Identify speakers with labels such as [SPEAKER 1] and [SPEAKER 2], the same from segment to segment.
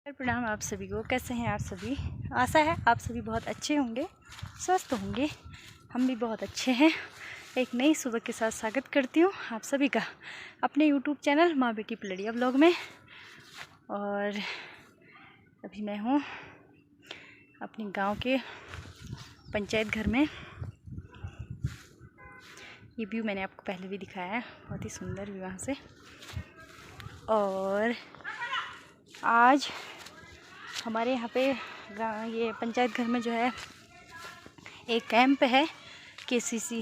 [SPEAKER 1] प्रणाम आप सभी को। कैसे हैं आप सभी? आशा है आप सभी बहुत अच्छे होंगे, स्वस्थ होंगे। हम भी बहुत अच्छे हैं। एक नई सुबह के साथ स्वागत करती हूँ आप सभी का अपने YouTube चैनल माँ बेटी पलड़िया ब्लॉग में। और अभी मैं हूँ अपने गांव के पंचायत घर में। ये व्यू मैंने आपको पहले भी दिखाया है, बहुत ही सुंदर व्यू वहाँ से। और आज हमारे यहाँ पे ये पंचायत घर में जो है एक कैंप है KCC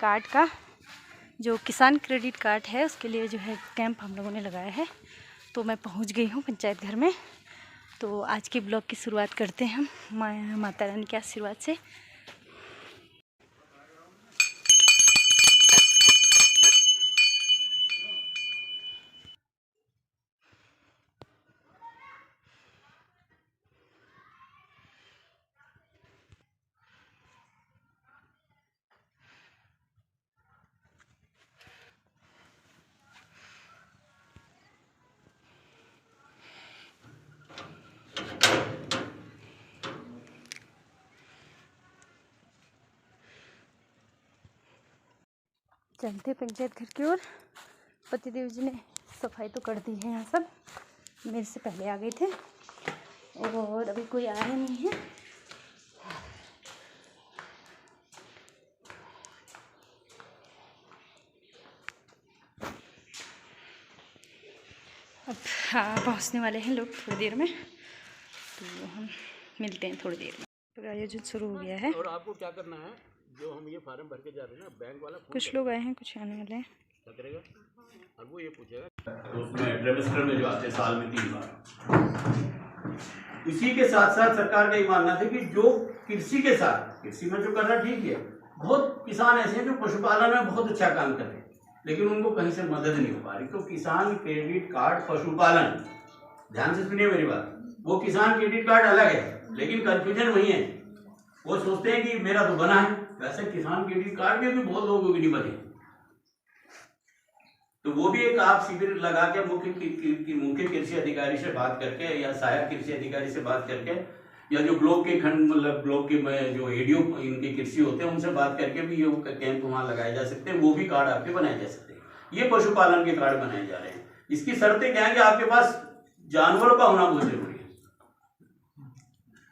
[SPEAKER 1] कार्ड का, जो किसान क्रेडिट कार्ड है उसके लिए जो है कैंप हम लोगों ने लगाया है। तो मैं पहुँच गई हूँ पंचायत घर में। तो आज के ब्लॉग की शुरुआत करते हैं हम माता रानी के आशीर्वाद से। चलते पंचायत घर की ओर। पतिदेव जी ने सफाई तो कर दी है, यहाँ सब मेरे से पहले आ गए थे और अभी कोई आया नहीं है। अब पहुँचने वाले हैं लोग थोड़ी देर में, तो हम मिलते हैं थोड़ी देर में। तो आयोजन शुरू हो गया है।
[SPEAKER 2] और आपको क्या करना है, जो हम ये फार्म भर के जा रहे हैं ना, बैंक वाला
[SPEAKER 1] कुछ लोग आए हैं, कुछ आने वाले हैं।
[SPEAKER 2] क्या करेगा, अब वो ये पूछेगा तो उसमें ट्रिमेस्टर में जो आते हैं साल में 3 बार। इसी के साथ साथ सरकार का ये मानना था कि जो कृषि के साथ, कृषि में जो कर रहा ठीक है, बहुत किसान ऐसे हैं जो पशुपालन में बहुत अच्छा काम कर रहे हैं, लेकिन उनको कहीं से मदद नहीं हो पा रही। तो किसान क्रेडिट कार्ड पशुपालन, ध्यान से सुनिए मेरी बात, वो किसान क्रेडिट कार्ड अलग है, लेकिन कंफ्यूजन वही है। वो सोचते हैं कि मेरा तो बना है, वैसे किसान क्रेडिट कार्ड भी अभी बहुत लोगों के नहीं बने। तो वो भी एक आप शिविर लगा के मुख्य कृषि अधिकारी से बात करके या सहायक कृषि अधिकारी से बात करके, या जो ब्लॉक के खंड मतलब ब्लॉक के जो एडीओ इनके कृषि होते हैं उनसे बात करके भी ये कैंप वहां लगाए जा सकते हैं। वो भी कार्ड आपके बनाए जा सकते हैं। ये पशुपालन के कार्ड बनाए जा रहे हैं। इसकी शर्तें क्या है कि आपके पास जानवरों का होना बहुत जरूरी है।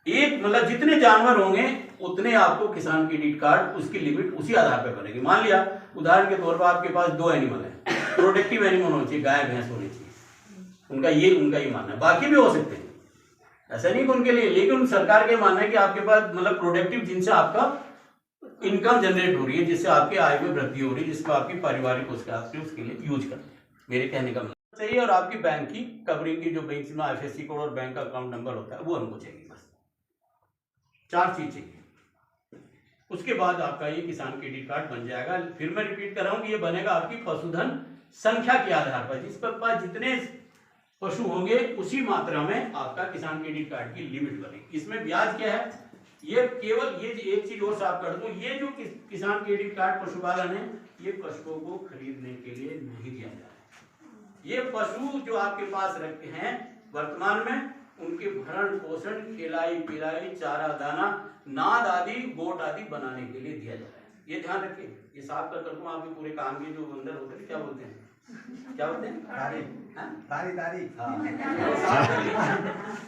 [SPEAKER 2] एक मतलब जितने जानवर होंगे उतने आपको किसान क्रेडिट कार्ड, उसकी लिमिट उसी आधार पर बनेगी। मान लिया उदाहरण के तौर पर आपके पास 2 एनिमल है, प्रोडक्टिव एनिमल होना चाहिए, गाय भैंस होनी चाहिए, उनका ये मानना है। बाकी भी हो सकते हैं, ऐसा नहीं कि उनके लिए, लेकिन सरकार का मानना है कि आपके पास मतलब प्रोडक्टिव जिनसे आपका इनकम जनरेट हो रही है, जिससे आपके आय में वृद्धि हो रही है, जिसको आपकी पारिवारिक उसके लिए यूज करते हैं। मेरे कहने का मतलब चाहिए। और आपकी बैंक की कवरिंग की जो बैंक में IFSC कोड और बैंक अकाउंट नंबर होता है वो हमको चाहिए। बस 4 चीज चाहिए। उसके बाद आपका ये किसान क्रेडिट कार्ड बन जाएगा। फिर मैं रिपीट कर रहा हूं कि ये बनेगा आपकी पशुधन संख्या के आधार पर। जिस पर पास जितने पशु होंगे उसी मात्रा में आपका किसान क्रेडिट कार्ड की लिमिट बनेगी। इसमें ब्याज क्या है, ये केवल ये एक चीज और साफ कर दूं, ये जो किसान क्रेडिट कार्ड पशुपालन है, ये पशुओं को खरीदने के लिए नहीं दिया जा रहा है। ये पशु जो आपके पास रखे हैं वर्तमान में, उनके भरण पोषण, खिलाई पिलाई, चारा दाना, नाद आदि, गोट आदि बनाने के लिए दिया जा रहा है। ये ध्यान रखिए। ये साफ कर दूं आपके पूरे काम के जो अंदर होते हैं, क्या बोलते हैं तारी तारी,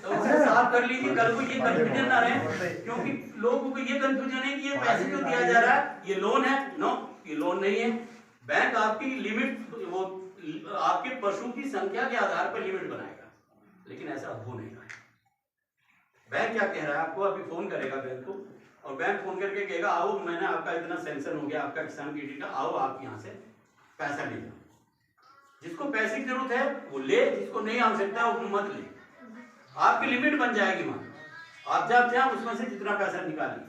[SPEAKER 2] तो साफ कर लीजिए। कल को ये कंफ्यूजन ना रहे, क्योंकि लोगों को ये कंफ्यूजन है कि ये पैसे क्यों दिया जा रहा है, ये लोन है। नो, ये लोन नहीं है। बैंक आपकी लिमिट, वो आपके पशु की संख्या के आधार पर लिमिट बनाएगा, लेकिन ऐसा हो नहीं रहा है। बैंक क्या कह रहा है, आपको अभी फोन करेगा बैंक को, और बैंक फोन करके कहेगा आओ, मैंने आपका इतना सेंशन हो गया आपका किसान क्रेडिट का, आओ आप यहाँ से पैसा ले जाओ। जिसको पैसे की जरूरत है वो ले, जिसको नहीं आवश्यकता वो मत ले। आपकी लिमिट बन जाएगी वहां, आप जब चाहें उसमें से जितना पैसा निकालिए,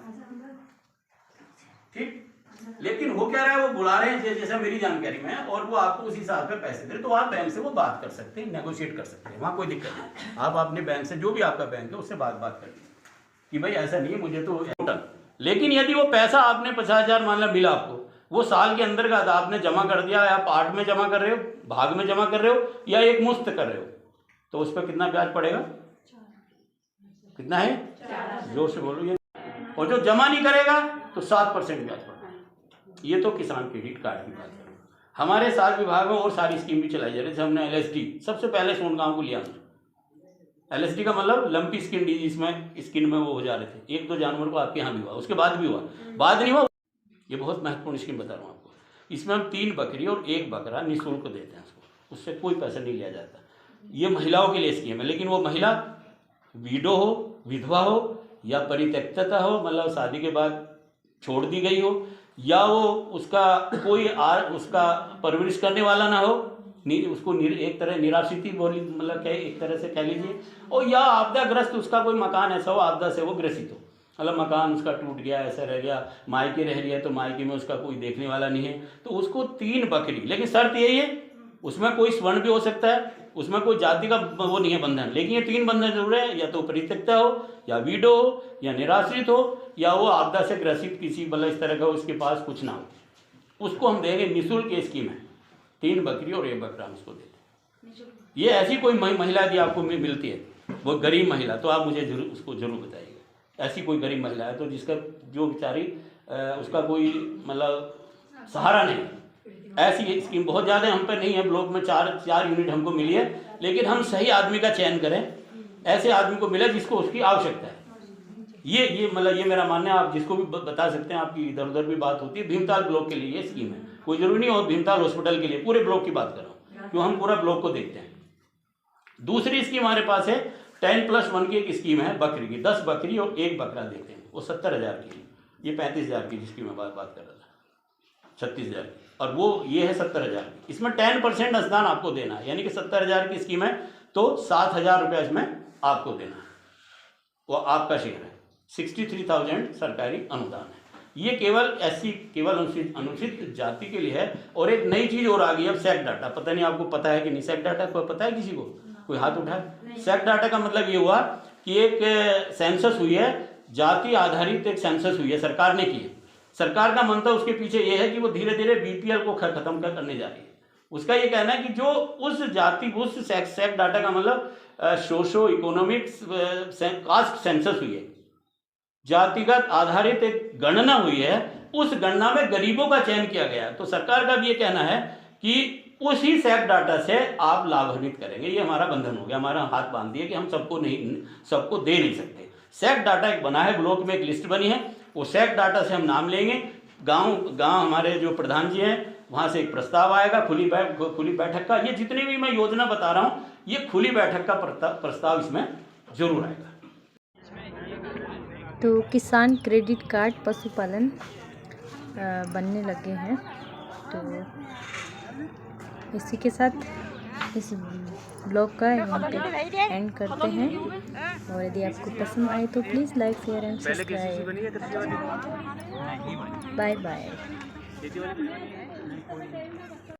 [SPEAKER 2] ठीक। लेकिन हो क्या रहा है, वो बुला रहे हैं जैसा मेरी जानकारी में, और वो आपको उसी हिसाब से पैसे दे, तो आप बैंक से वो बात कर सकते हैं, नेगोशिएट कर सकते हैं, वहां कोई दिक्कत नहीं। आप अपने बैंक से, जो भी आपका बैंक है, उससे बात कर लीजिए कि भाई ऐसा नहीं है मुझे तो टोटल। लेकिन यदि वो पैसा आपने 50,000 मान लिया मिला आपको, वो साल के अंदर का आपने जमा कर दिया, आप 8 में जमा कर रहे हो, भाग में जमा कर रहे हो, या एक मुश्त कर रहे हो, तो उस पर कितना ब्याज पड़ेगा? कितना है? जोर से बोलो ये। और जो जमा नहीं करेगा तो 7% ब्याज पड़ेगा। ये तो किसान क्रेडिट कार्ड की बात करें। हमारे साथ विभाग में और सारी स्कीम भी चलाई जा रही है। जैसे हमने LSD सबसे पहले सोनगांव को लिया हमने। LSD का मतलब लंपी स्किन डिजीज में स्किन में वो हो जा रहे थे। 1-2 जानवर को आपके यहाँ भी हुआ, उसके बाद भी हुआ, बाद नहीं हुआ। ये बहुत महत्वपूर्ण स्कीम बता रहा हूँ आपको। इसमें हम 3 बकरी और 1 बकरा निःशुल्क देते हैं उसको, उससे कोई पैसा नहीं लिया जाता। ये महिलाओं के लिए स्कीम है, लेकिन वो महिला विडो हो, विधवा हो या परित्यक्तता हो, मतलब शादी के बाद छोड़ दी गई हो, या वो उसका कोई उसका परवरिश करने वाला ना हो, उसको एक तरह निराश्रित बोली, मतलब क्या एक तरह से कह लीजिए, और या आपदाग्रस्त उसका कोई मकान ऐसा हो, आपदा से वो ग्रसित हो, मतलब मकान उसका टूट गया, ऐसा रह गया, मायके रह रही है तो मायके में उसका कोई देखने वाला नहीं है, तो उसको 3 बकरी, लेकिन शर्त यही है उसमें कोई स्वर्ण भी हो सकता है, उसमें कोई जाति का वो नहीं है बंधन, लेकिन ये 3 बंधन जरूर है, या तो परित्यक्ता हो, या विडो हो, या निराश्रित हो, या वो आपदा से ग्रसित किसी मतलब इस तरह का उसके पास कुछ ना हो, उसको हम देंगे निःशुल्क। ये स्कीम है, 3 बकरी और 1 बकरा हम उसको देते हैं। ये ऐसी कोई महिला यदि आपको मिलती है, वो गरीब महिला, तो आप मुझे उसको जरूर बताइएगा। ऐसी कोई गरीब महिला है तो जिसका जो बेचारी उसका कोई मतलब सहारा नहीं, ऐसी स्कीम बहुत ज़्यादा हम पे नहीं है। ब्लॉक में 4 यूनिट हमको मिली है, लेकिन हम सही आदमी का चयन करें, ऐसे आदमी को मिले जिसको उसकी आवश्यकता है। ये मतलब ये मेरा मानना है। आप जिसको भी बता सकते हैं, आपकी इधर उधर भी बात होती है। भीमताल ब्लॉक के लिए ये स्कीम है, कोई जरूरी नहीं हो भीमताल हॉस्पिटल के लिए, पूरे ब्लॉक की बात कर रहा हूँ, क्यों हम पूरा ब्लॉक को देखते हैं। दूसरी स्कीम हमारे पास है 10+1 की एक स्कीम है बकरी की। 10 बकरी और 1 बकरा देते हैं, वो 70,000 की है। ये 35,000 की जिसकी मैं बात कर रहा था, 36,000 की, और वो ये है 70,000 की। इसमें 10% अनुदान आपको देना है, यानी कि 70,000 की स्कीम है तो 7,000 रुपया इसमें आपको देना है, वो आपका शेयर है। 63,000 सरकारी अनुदान है। ये केवल SC केवल अनुसूचित जाति के लिए है। और एक नई चीज और आ गई अब, सेक डाटा। पता नहीं आपको पता है कि नहीं सेक डाटा, कोई पता है किसी को? कोई हाथ उठाए। सेक डाटा का मतलब ये हुआ कि एक सेंसस हुई है, जाति आधारित एक सेंसस हुई है, सरकार ने की है। सरकार का मंतव्य उसके पीछे ये है कि वो धीरे धीरे BPL को खत्म करने जा रही है। उसका ये कहना है कि जो उस जाति उस सेक डाटा का मतलब सोशो इकोनॉमिक्स कास्ट सेंसस हुई है, जातिगत आधारित एक गणना हुई है, उस गणना में गरीबों का चयन किया गया। तो सरकार का भी ये कहना है कि उसी सेक डाटा से आप लाभान्वित करेंगे। ये हमारा बंधन हो गया, हमारा हाथ बांध दिया कि हम सबको दे नहीं सकते। सेक डाटा एक बना है, ब्लॉक में एक लिस्ट बनी है, वो सेक डाटा से हम नाम लेंगे। गांव हमारे जो प्रधान जी हैं वहाँ से एक प्रस्ताव आएगा खुली बैठक का। ये जितनी भी मैं योजना बता रहा हूँ, ये खुली बैठक का प्रस्ताव इसमें जरूर आएगा।
[SPEAKER 1] तो किसान क्रेडिट कार्ड पशुपालन बनने लगे हैं। तो इसी के साथ इस ब्लॉग का यहाँ पे एंड करते हैं। और यदि आपको पसंद आए तो please like share and subscribe. Bye bye.